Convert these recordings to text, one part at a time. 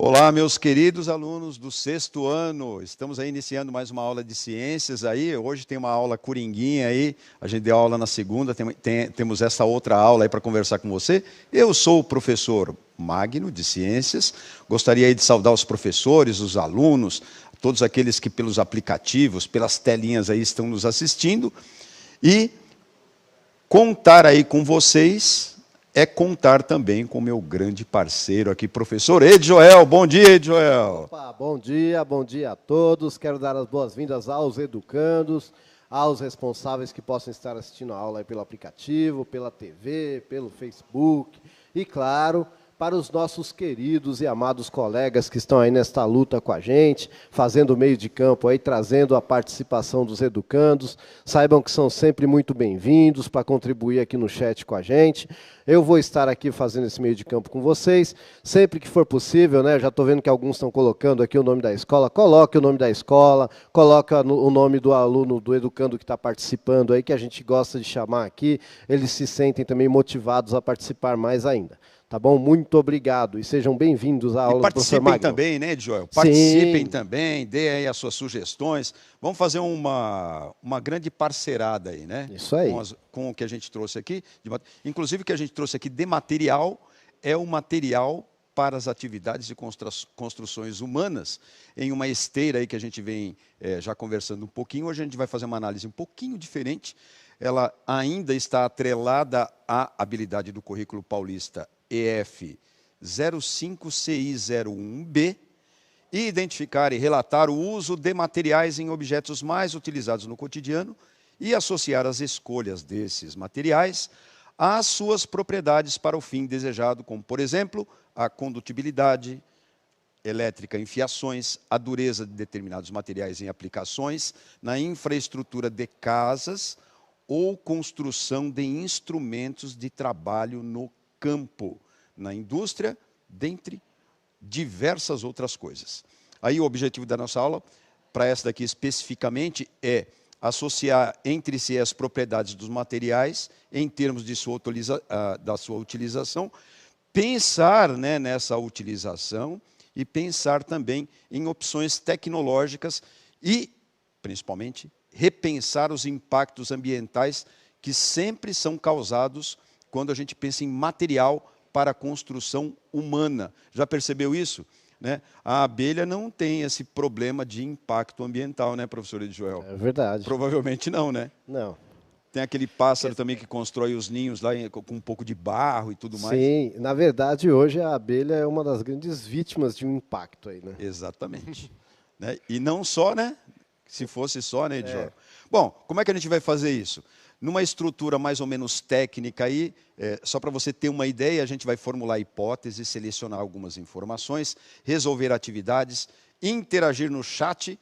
Olá, meus queridos alunos do 6º ano. Estamos aí iniciando mais uma aula de ciências aí. Hoje tem uma aula coringuinha aí. A gente deu aula na segunda, temos essa outra aula aí para conversar com você. Eu sou o professor Magno, de Ciências. Gostaria aí de saudar os professores, os alunos, todos aqueles que pelos aplicativos, pelas telinhas aí estão nos assistindo. E contar aí com vocês é contar também com o meu grande parceiro aqui, professor Ed Joel. Bom dia, Ed Joel. Opa, bom dia a todos. Quero dar as boas-vindas aos educandos, aos responsáveis que possam estar assistindo a aula aí pelo aplicativo, pela TV, pelo Facebook e, claro, para os nossos queridos e amados colegas que estão aí nesta luta com a gente, fazendo o meio de campo aí, trazendo a participação dos educandos. Saibam que são sempre muito bem-vindos para contribuir aqui no chat com a gente. Eu vou estar aqui fazendo esse meio de campo com vocês, sempre que for possível, né? Já estou vendo que alguns estão colocando aqui o nome da escola. Coloque o nome da escola, coloque o nome do aluno, do educando que está participando aí, que a gente gosta de chamar aqui. Eles se sentem também motivados a participar mais ainda. Tá bom? Muito obrigado e sejam bem-vindos à aula do professor Magno. Participem também, né, Joel? Participem também, dê aí as suas sugestões. Vamos fazer uma grande parcerada aí, né? Isso aí. Com o que a gente trouxe aqui. Inclusive, o que a gente trouxe aqui de material é o material para as atividades de construções humanas, em uma esteira aí que a gente vem já conversando um pouquinho. Hoje a gente vai fazer uma análise um pouquinho diferente. Ela ainda está atrelada à habilidade do currículo paulista EF 05CI01B, e identificar e relatar o uso de materiais em objetos mais utilizados no cotidiano e associar as escolhas desses materiais às suas propriedades para o fim desejado, como, por exemplo, a condutibilidade elétrica em fiações, a dureza de determinados materiais em aplicações, na infraestrutura de casas ou construção de instrumentos de trabalho no campo, na indústria, dentre diversas outras coisas. Aí o objetivo da nossa aula, para essa daqui especificamente, é associar entre si as propriedades dos materiais, em termos de da sua utilização, pensar, né, nessa utilização e pensar também em opções tecnológicas e, principalmente, repensar os impactos ambientais que sempre são causados quando a gente pensa em material para a construção humana. Já percebeu isso? Né? A abelha não tem esse problema de impacto ambiental, né, professor Ed Joel? É verdade. Provavelmente não, né? Não. Tem aquele pássaro também que constrói os ninhos lá com um pouco de barro e tudo mais. Sim, na verdade, hoje a abelha é uma das grandes vítimas de um impacto aí, né? Exatamente. Né? E não só, né? Se fosse só, né, Ed Joel? Bom, como é que a gente vai fazer isso? Numa estrutura mais ou menos técnica aí, só para você ter uma ideia, a gente vai formular hipóteses, selecionar algumas informações, resolver atividades, interagir no chat,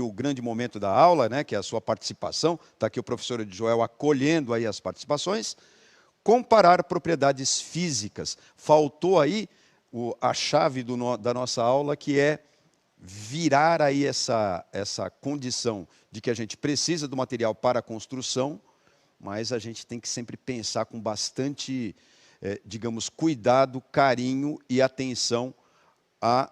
o grande momento da aula, né, que é a sua participação. Está aqui o professor Ed Joel acolhendo aí as participações. Comparar propriedades físicas. Faltou aí a chave da nossa aula, que é virar aí essa condição de que a gente precisa do material para a construção, mas a gente tem que sempre pensar com bastante, digamos, cuidado, carinho e atenção à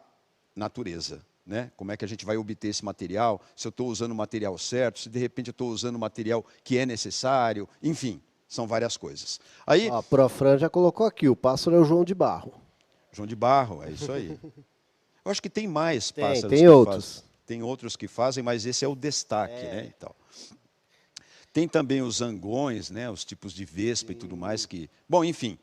natureza. Né? Como é que a gente vai obter esse material, se eu estou usando o material certo, se de repente eu estou usando o material que é necessário, enfim, são várias coisas. Aí, A Profran já colocou aqui, o pássaro é o João de Barro. João de Barro, é isso aí. Eu acho que tem mais pássaros tem que outros. fazem. Tem outros que fazem, mas esse é o destaque. Né, e tal. Tem também os zangões, né, os tipos de vespa e tudo mais. Bom, enfim,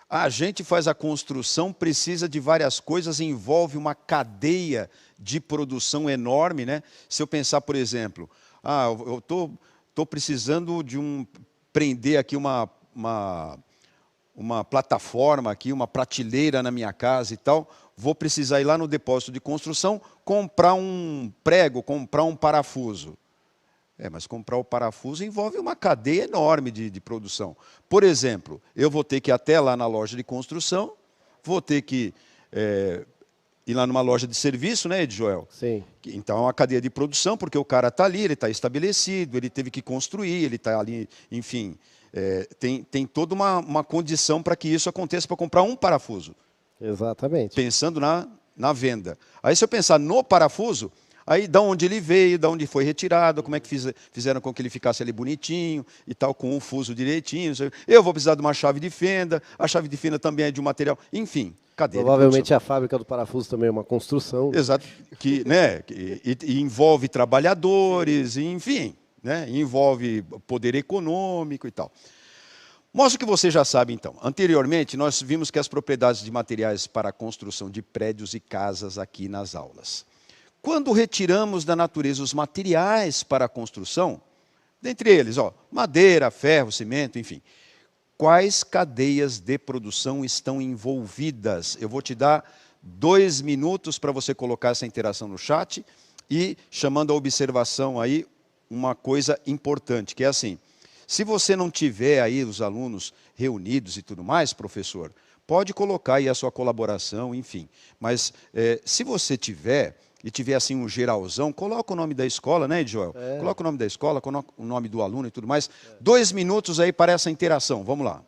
a gente faz a construção, precisa de várias coisas, envolve uma cadeia de produção enorme. Né? Se eu pensar, por exemplo, eu estou precisando prender aqui uma plataforma, aqui, uma prateleira na minha casa e tal, vou precisar ir lá no depósito de construção, comprar um prego, comprar um parafuso. Mas comprar o parafuso envolve uma cadeia enorme de produção. Por exemplo, eu vou ter que ir até lá na loja de construção, vou ter que ir lá numa loja de serviço, né, Ed Joel? Sim. Então é uma cadeia de produção, porque o cara está ali, ele está estabelecido, ele teve que construir, ele está ali, enfim, tem toda uma condição para que isso aconteça, para comprar um parafuso. Exatamente. Pensando na venda. Aí se eu pensar no parafuso, aí da onde ele veio, da onde foi retirado, como é que fizeram com que ele ficasse ali bonitinho e tal, com um fuso direitinho. Eu vou precisar de uma chave de fenda, a chave de fenda também é de um material, enfim, cadeia Provavelmente de a fábrica do parafuso também é uma construção. exato, e envolve trabalhadores, enfim, né, envolve poder econômico e tal. Mostra que você já sabe, então. Anteriormente, nós vimos que as propriedades de materiais para a construção de prédios e casas aqui nas aulas. Quando retiramos da natureza os materiais para a construção, dentre eles, madeira, ferro, cimento, enfim, quais cadeias de produção estão envolvidas? Eu vou te dar 2 minutos para você colocar essa interação no chat e chamando a observação aí uma coisa importante, que é assim, se você não tiver aí os alunos reunidos e tudo mais, professor, pode colocar aí a sua colaboração, enfim. Mas se você tiver, e tiver assim um geralzão, coloca o nome da escola, né, Joel? Coloca o nome da escola, coloca o nome do aluno e tudo mais. 2 minutos aí para essa interação, vamos lá.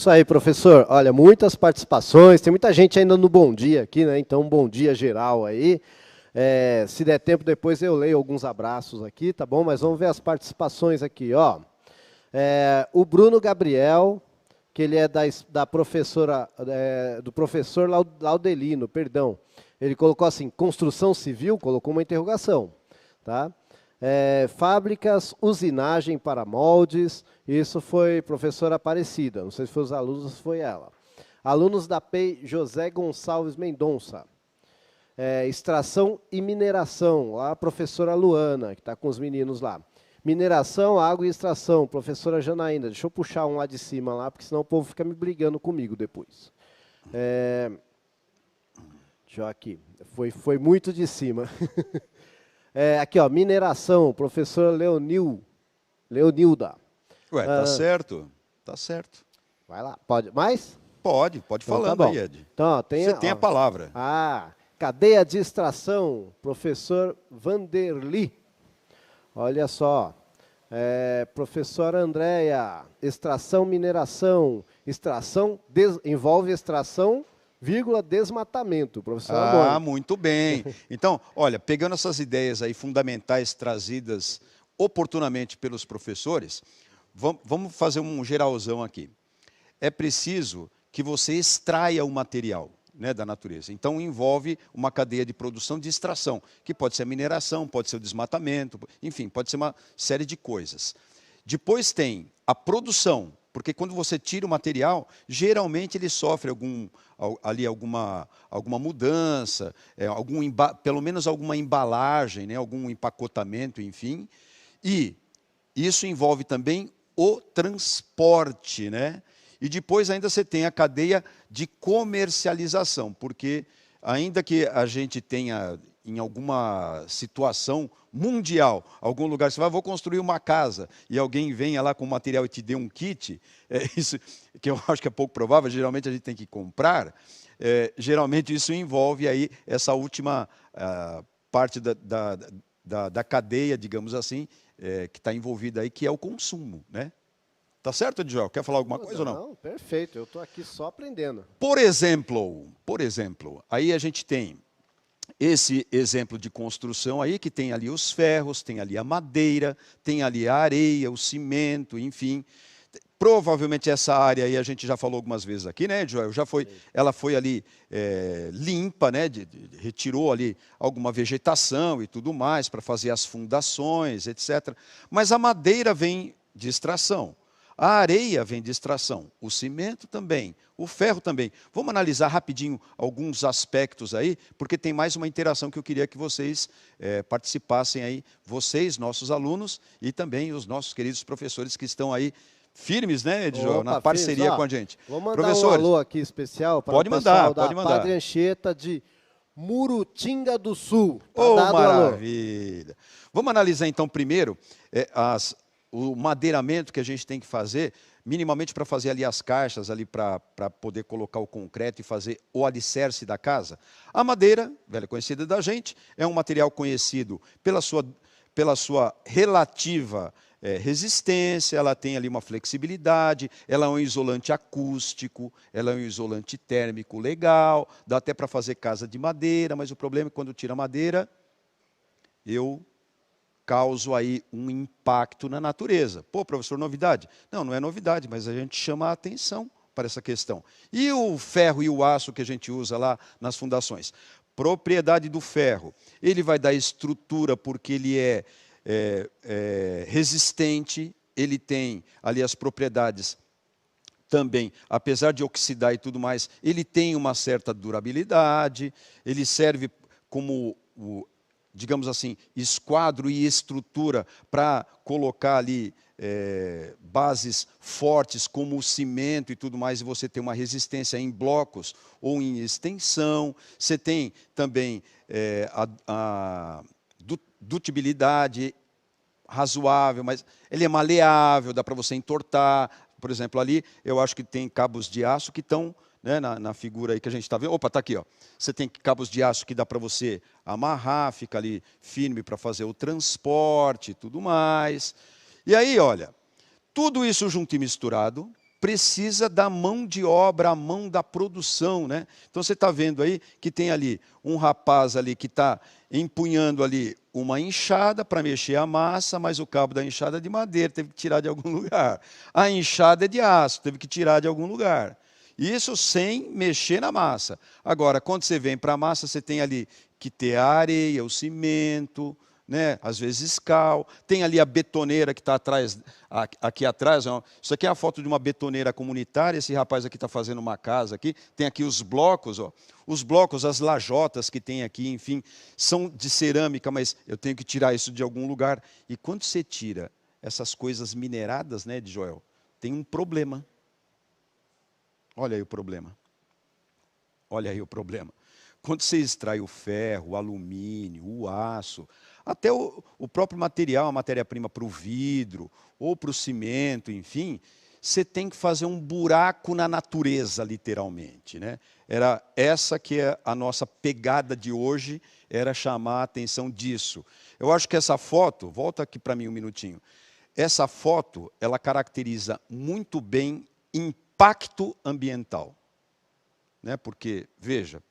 Isso aí, professor. Olha, muitas participações, tem muita gente ainda no bom dia aqui, né? Então, um bom dia geral aí. Se der tempo, depois eu leio alguns abraços aqui, tá bom? Mas vamos ver as participações aqui, ó. O Bruno Gabriel, que ele é da professora, do professor Laudelino, perdão. Ele colocou assim, construção civil, colocou uma interrogação, tá? Fábricas, usinagem para moldes, isso foi professora Aparecida, não sei se foi os alunos ou se foi ela. Alunos da PEI, José Gonçalves Mendonça. Extração e mineração, lá a professora Luana, que está com os meninos lá. Mineração, água e extração, professora Janaína. Deixa eu puxar um lá de cima, lá, porque senão o povo fica me brigando comigo depois. Deixa eu aqui, foi muito de cima. Aqui, ó, mineração, professora Leonilda. Ué, tá certo, tá certo. Vai lá, pode mais? Pode Então, falando tá aí, Ed. Então, Você tem a palavra. Cadeia de extração, professor Vanderly. Olha só, professora Andréia, extração, mineração, envolve extração, vírgula, desmatamento, professora Mônica. Muito bem. Então, olha, pegando essas ideias aí fundamentais trazidas oportunamente pelos professores, vamos fazer um geralzão aqui. É preciso que você extraia o material, né, da natureza. Então, envolve uma cadeia de produção de extração, que pode ser a mineração, pode ser o desmatamento, enfim, pode ser uma série de coisas. Depois tem a produção, porque quando você tira o material, geralmente ele sofre alguma mudança, pelo menos alguma embalagem, né, algum empacotamento, enfim. E isso envolve também o transporte, né? E depois ainda você tem a cadeia de comercialização, porque ainda que a gente tenha em alguma situação mundial, algum lugar, você vai, vou construir uma casa, e alguém venha lá com material e te dê um kit, isso que eu acho que é pouco provável, geralmente a gente tem que comprar, geralmente isso envolve aí essa última parte da cadeia, digamos assim, que está envolvida aí, que é o consumo, né? Tá certo, Edjoel? Quer falar alguma coisa ou não? Não, perfeito, eu estou aqui só aprendendo. Por exemplo, aí a gente tem esse exemplo de construção aí, que tem ali os ferros, tem ali a madeira, tem ali a areia, o cimento, enfim. Provavelmente essa área aí a gente já falou algumas vezes aqui, né, Joel? Ela foi ali limpa, né? Retirou ali alguma vegetação e tudo mais para fazer as fundações, etc. Mas a madeira vem de extração. A areia vem de extração, o cimento também, o ferro também. Vamos analisar rapidinho alguns aspectos aí, porque tem mais uma interação que eu queria que vocês participassem aí, vocês, nossos alunos, e também os nossos queridos professores que estão aí firmes, né, Edjoel, na parceria com a gente. Vou mandar um alô aqui especial para o pessoal da Padre Anchieta de Murutinga do Sul. Tá maravilha! Vamos analisar então primeiro o madeiramento que a gente tem que fazer, minimamente para fazer ali as caixas, ali para poder colocar o concreto e fazer o alicerce da casa. A madeira, velha conhecida da gente, é um material conhecido pela sua relativa resistência, ela tem ali uma flexibilidade, ela é um isolante acústico, ela é um isolante térmico legal, dá até para fazer casa de madeira, mas o problema é que quando tira a madeira, eu causo aí um impacto na natureza. Pô, professor, novidade? Não, não é novidade, mas a gente chama a atenção para essa questão. E o ferro e o aço que a gente usa lá nas fundações? Propriedade do ferro. Ele vai dar estrutura porque ele é resistente, ele tem ali as propriedades também, apesar de oxidar e tudo mais, ele tem uma certa durabilidade, ele serve como digamos assim, esquadro e estrutura para colocar ali bases fortes como o cimento e tudo mais, e você tem uma resistência em blocos ou em extensão. Você tem também a dutibilidade razoável, mas ele é maleável, dá para você entortar. Por exemplo, ali eu acho que tem cabos de aço que estão na figura aí que a gente está vendo. Opa, está aqui, ó. Você tem cabos de aço que dá para você amarrar, fica ali firme para fazer o transporte e tudo mais. E aí, olha, tudo isso junto e misturado precisa da mão de obra, a mão da produção, né? Então você está vendo aí que tem ali um rapaz ali que está empunhando ali uma enxada para mexer a massa, mas o cabo da enxada é de madeira, teve que tirar de algum lugar. A enxada é de aço, teve que tirar de algum lugar. Isso sem mexer na massa. Agora, quando você vem para a massa, você tem ali que ter a areia, o cimento, né? Às vezes cal. Tem ali a betoneira que está aqui atrás. Ó. Isso aqui é a foto de uma betoneira comunitária. Esse rapaz aqui está fazendo uma casa aqui. Tem aqui os blocos. Ó. Os blocos, as lajotas que tem aqui, enfim, são de cerâmica, mas eu tenho que tirar isso de algum lugar. E quando você tira essas coisas mineradas, né, de Joel, tem um problema. Olha aí o problema. Olha aí o problema. Quando você extrai o ferro, o alumínio, o aço, até o próprio material, a matéria-prima para o vidro, ou para o cimento, enfim, você tem que fazer um buraco na natureza, literalmente. Né? Era essa que é a nossa pegada de hoje, era chamar a atenção disso. Eu acho que essa foto, volta aqui para mim um minutinho, essa foto, ela caracteriza muito bem impacto ambiental, né? Porque, veja,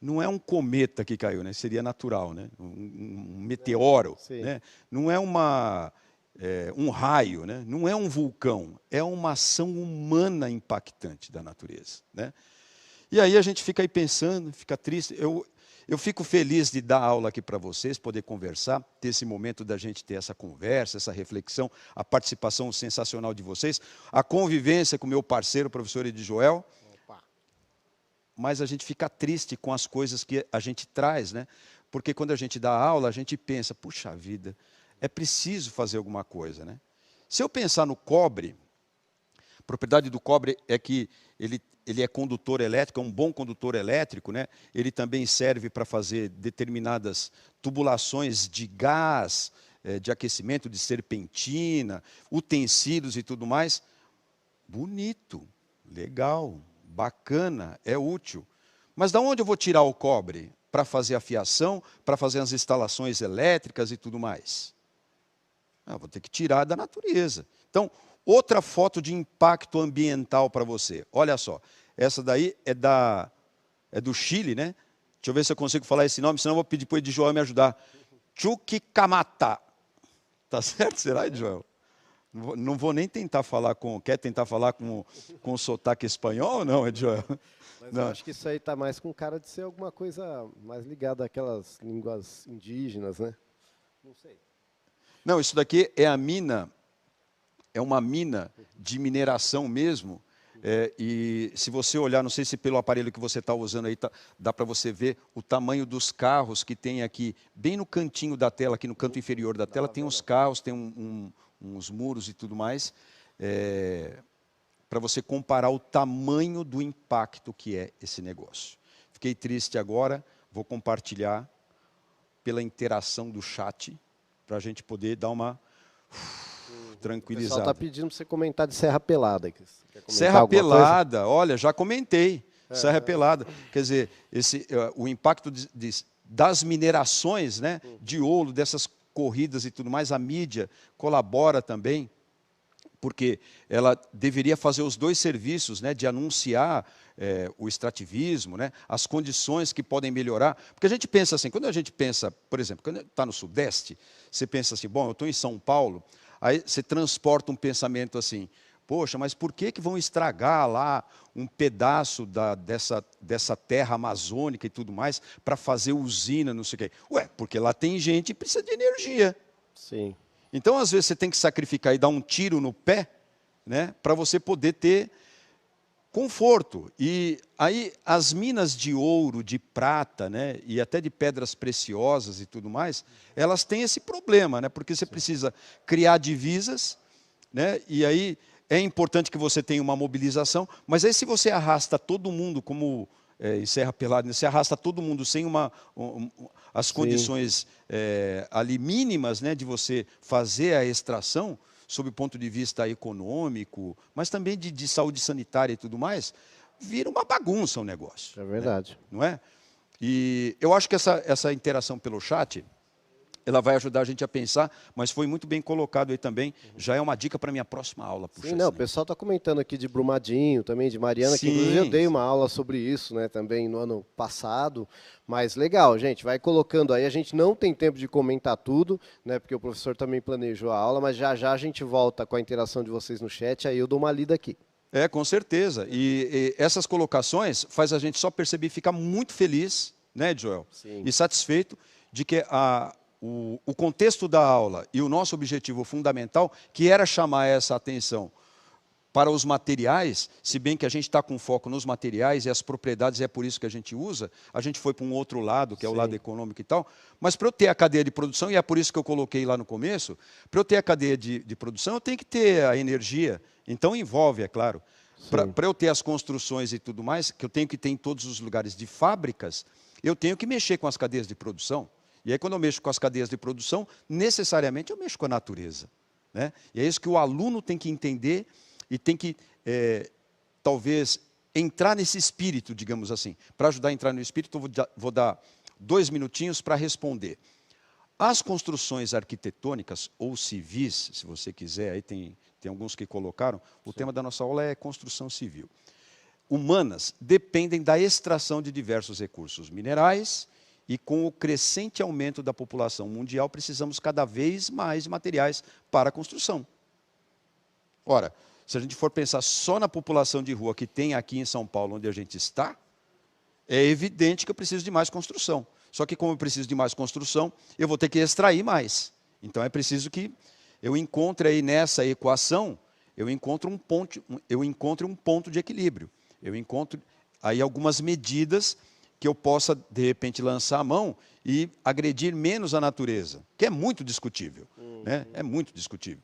não é um cometa que caiu, né? Seria natural, né? Um meteoro, né? Não é um raio, né? Não é um vulcão, é uma ação humana impactante da natureza, né? E aí a gente fica aí pensando, fica triste. Eu fico feliz de dar aula aqui para vocês, poder conversar, ter esse momento da gente ter essa conversa, essa reflexão, a participação sensacional de vocês, a convivência com o meu parceiro, o professor Edi Joel. Mas a gente fica triste com as coisas que a gente traz, né? Porque quando a gente dá aula, a gente pensa, puxa vida, é preciso fazer alguma coisa, né? Se eu pensar no cobre, a propriedade do cobre é que ele é condutor elétrico, é um bom condutor elétrico, né? Ele também serve para fazer determinadas tubulações de gás, de aquecimento, de serpentina, utensílios e tudo mais. Bonito, legal, bacana, é útil. Mas de onde eu vou tirar o cobre? Para fazer a fiação, para fazer as instalações elétricas e tudo mais? Vou ter que tirar da natureza. Então, outra foto de impacto ambiental para você. Olha só, essa daí é do Chile, né? Deixa eu ver se eu consigo falar esse nome, senão eu vou pedir para o Edi Joel me ajudar. Chuquicamata. Tá certo? Será, Edi Joel? Não vou nem tentar falar com... Quer tentar falar com sotaque espanhol ou não, Edi Joel? Mas Não. eu acho que isso aí está mais com cara de ser alguma coisa mais ligada àquelas línguas indígenas, né? Não sei. Não, isso daqui é a mina, é uma mina de mineração mesmo. E se você olhar, não sei se pelo aparelho que você está usando aí, dá para você ver o tamanho dos carros que tem aqui, bem no cantinho da tela, aqui no canto inferior da tela, tem os carros, tem uns muros e tudo mais, para você comparar o tamanho do impacto que é esse negócio. Fiquei triste agora, vou compartilhar pela interação do chat, para a gente poder dar uma tranquilizada. O pessoal está pedindo para você comentar de Serra Pelada. Serra Pelada, olha, já comentei. Serra Pelada. Quer dizer, o impacto das minerações, né, de ouro, dessas corridas e tudo mais, a mídia colabora também, porque ela deveria fazer os dois serviços, né, de anunciar o extrativismo, né, as condições que podem melhorar. Porque a gente pensa assim, quando a gente pensa, por exemplo, quando está no Sudeste, você pensa assim, bom, eu estou em São Paulo, aí você transporta um pensamento assim, poxa, mas por que vão estragar lá um pedaço dessa terra amazônica e tudo mais para fazer usina, não sei o quê? Ué, porque lá tem gente que precisa de energia. Sim. Então, às vezes, você tem que sacrificar e dar um tiro no pé, né, para você poder ter conforto. E aí, as minas de ouro, de prata, né, e até de pedras preciosas e tudo mais, elas têm esse problema, né, porque você precisa criar divisas, né, e aí é importante que você tenha uma mobilização, mas aí se você arrasta todo mundo, como em Serra Pelada, você arrasta todo mundo sem as condições ali mínimas, né, de você fazer a extração, sob o ponto de vista econômico, mas também de saúde sanitária e tudo mais, vira uma bagunça o negócio. É verdade. Né? Não é? E eu acho que essa interação pelo chat, ela vai ajudar a gente a pensar, mas foi muito bem colocado aí também. Já é uma dica para a minha próxima aula. Puxa, sim, não, o pessoal está comentando aqui de Brumadinho, também de Mariana, que inclusive eu dei uma aula sobre isso, né, também no ano passado. Mas legal, gente, vai colocando aí. A gente não tem tempo de comentar tudo, né, porque o professor também planejou a aula, mas já já a gente volta com a interação de vocês no chat, aí eu dou uma lida aqui. Com certeza. E essas colocações faz a gente só perceber e ficar muito feliz, né, Joel? Sim. E satisfeito de que o contexto da aula e o nosso objetivo fundamental, que era chamar essa atenção para os materiais, se bem que a gente está com foco nos materiais e as propriedades, é por isso que a gente usa, a gente foi para um outro lado, que é o lado econômico e tal, mas para eu ter a cadeia de produção, e é por isso que eu coloquei lá no começo, para eu ter a cadeia de produção, eu tenho que ter a energia, então envolve, é claro. Para eu ter as construções e tudo mais, que eu tenho que ter em todos os lugares de fábricas, eu tenho que mexer com as cadeias de produção. E aí, quando eu mexo com as cadeias de produção, necessariamente eu mexo com a natureza. Né? E é isso que o aluno tem que entender e tem que, talvez, entrar nesse espírito, digamos assim. Para ajudar a entrar no espírito, eu vou dar 2 minutinhos para responder. As construções arquitetônicas ou civis, se você quiser, aí tem alguns que colocaram, o tema da nossa aula é construção civil. Humanas dependem da extração de diversos recursos minerais, e com o crescente aumento da população mundial, precisamos cada vez mais de materiais para a construção. Ora, se a gente for pensar só na população de rua que tem aqui em São Paulo, onde a gente está, é evidente que eu preciso de mais construção. Só que como eu preciso de mais construção, eu vou ter que extrair mais. Então é preciso que eu encontre aí nessa equação, eu encontro um ponto de equilíbrio. Eu encontro aí algumas medidas que eu possa, de repente, lançar a mão e agredir menos a natureza, que é muito discutível. Né? É muito discutível.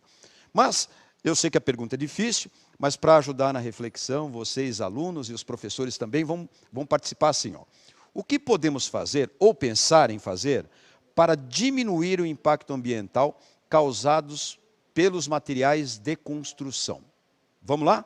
Mas eu sei que a pergunta é difícil, mas para ajudar na reflexão, vocês, alunos e os professores também vão participar assim. Ó. O que podemos fazer, ou pensar em fazer, para diminuir o impacto ambiental causados pelos materiais de construção? Vamos lá?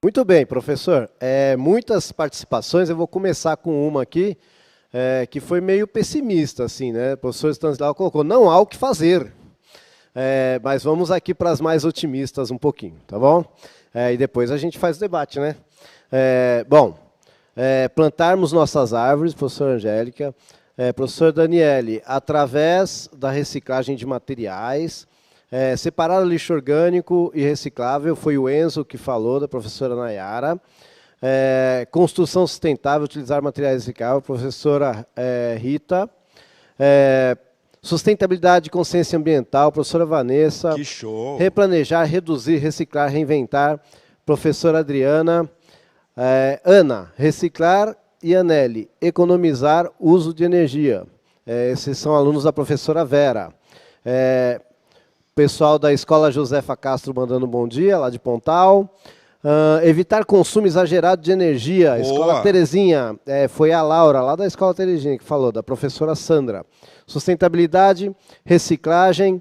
Muito bem, professor. Muitas participações, eu vou começar com uma aqui, que foi meio pessimista, assim, né? O professor Stanislau colocou, não há o que fazer. Mas vamos aqui para as mais otimistas um pouquinho, tá bom? E depois a gente faz o debate, né? Plantarmos nossas árvores, professora Angélica, professor Daniele, através da reciclagem de materiais, separar o lixo orgânico e reciclável, foi o Enzo que falou, da professora Nayara. Construção sustentável, utilizar materiais recicláveis, professora Rita. Sustentabilidade e consciência ambiental, professora Vanessa. Que show! Replanejar, reduzir, reciclar, reinventar, professora Adriana. Ana, reciclar, e Anelli, economizar, uso de energia. Esses são alunos da professora Vera. Pessoal da Escola Josefa Castro mandando um bom dia, lá de Pontal. Evitar consumo exagerado de energia. Boa. Escola Terezinha, foi a Laura, lá da Escola Terezinha, que falou, da professora Sandra. Sustentabilidade, reciclagem.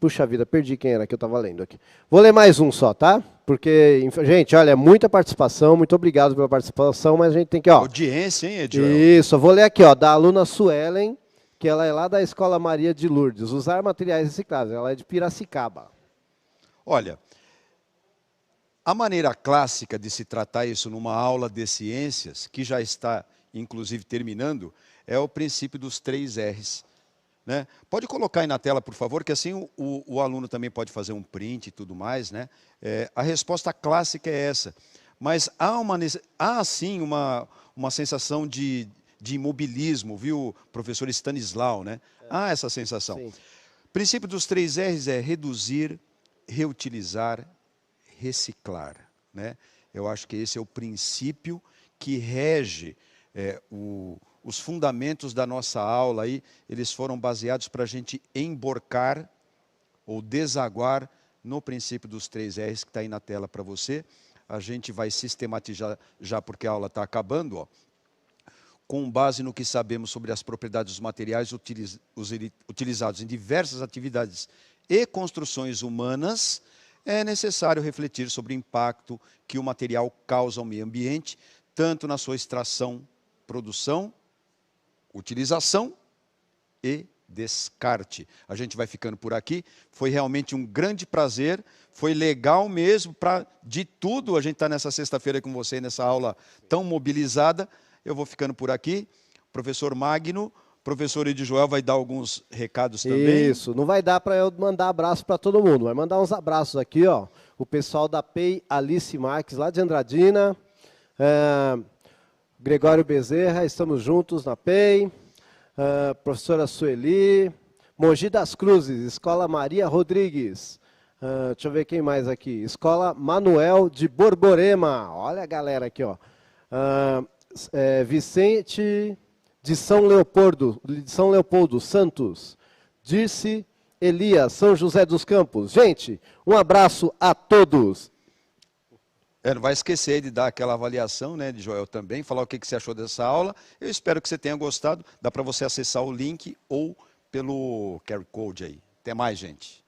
Puxa vida, perdi quem era que eu estava lendo aqui. Vou ler mais um só, tá? Porque, gente, olha, muita participação, muito obrigado pela participação, mas a gente tem que, ó... Audiência, hein, Ediel? Isso, eu vou ler aqui, ó, da aluna Suelen, que ela é lá da Escola Maria de Lourdes. Usar materiais recicláveis, ela é de Piracicaba. Olha, a maneira clássica de se tratar isso numa aula de ciências, que já está, inclusive, terminando, é o princípio dos 3 R's. Né? Pode colocar aí na tela, por favor, que assim o aluno também pode fazer um print e tudo mais. Né? A resposta clássica é essa. Mas há sim, uma sensação de imobilismo, viu, professor Stanislau? Né? Há essa sensação. Sim. O princípio dos 3 R's é reduzir, reutilizar, reciclar. Né? Eu acho que esse é o princípio que rege os fundamentos da nossa aula. Aí, eles foram baseados para a gente emborcar ou desaguar no princípio dos 3 R's, que está aí na tela para você. A gente vai sistematizar já porque a aula está acabando. Ó. com base no que sabemos sobre as propriedades dos materiais utilizados em diversas atividades e construções humanas, é necessário refletir sobre o impacto que o material causa ao meio ambiente, tanto na sua extração, produção, utilização e descarte. A gente vai ficando por aqui. Foi realmente um grande prazer. Foi legal mesmo. De tudo, a gente está nessa sexta-feira com você, nessa aula tão mobilizada. Eu vou ficando por aqui. Professor Magno, professor Edjoel vai dar alguns recados também. Isso, não vai dar para eu mandar abraço para todo mundo. Vai mandar uns abraços aqui, ó. O pessoal da PEI Alice Marques, lá de Andradina. Gregório Bezerra, estamos juntos na PEI. Professora Sueli. Mogi das Cruzes, Escola Maria Rodrigues. Deixa eu ver quem mais aqui. Escola Manuel de Borborema. Olha a galera aqui, ó. Vicente de São Leopoldo Santos. Dirce Elias, São José dos Campos. Gente, um abraço a todos. Não vai esquecer de dar aquela avaliação, né, de Joel também, falar o que você achou dessa aula. Eu espero que você tenha gostado. Dá para você acessar o link ou pelo QR Code aí. Até mais, gente.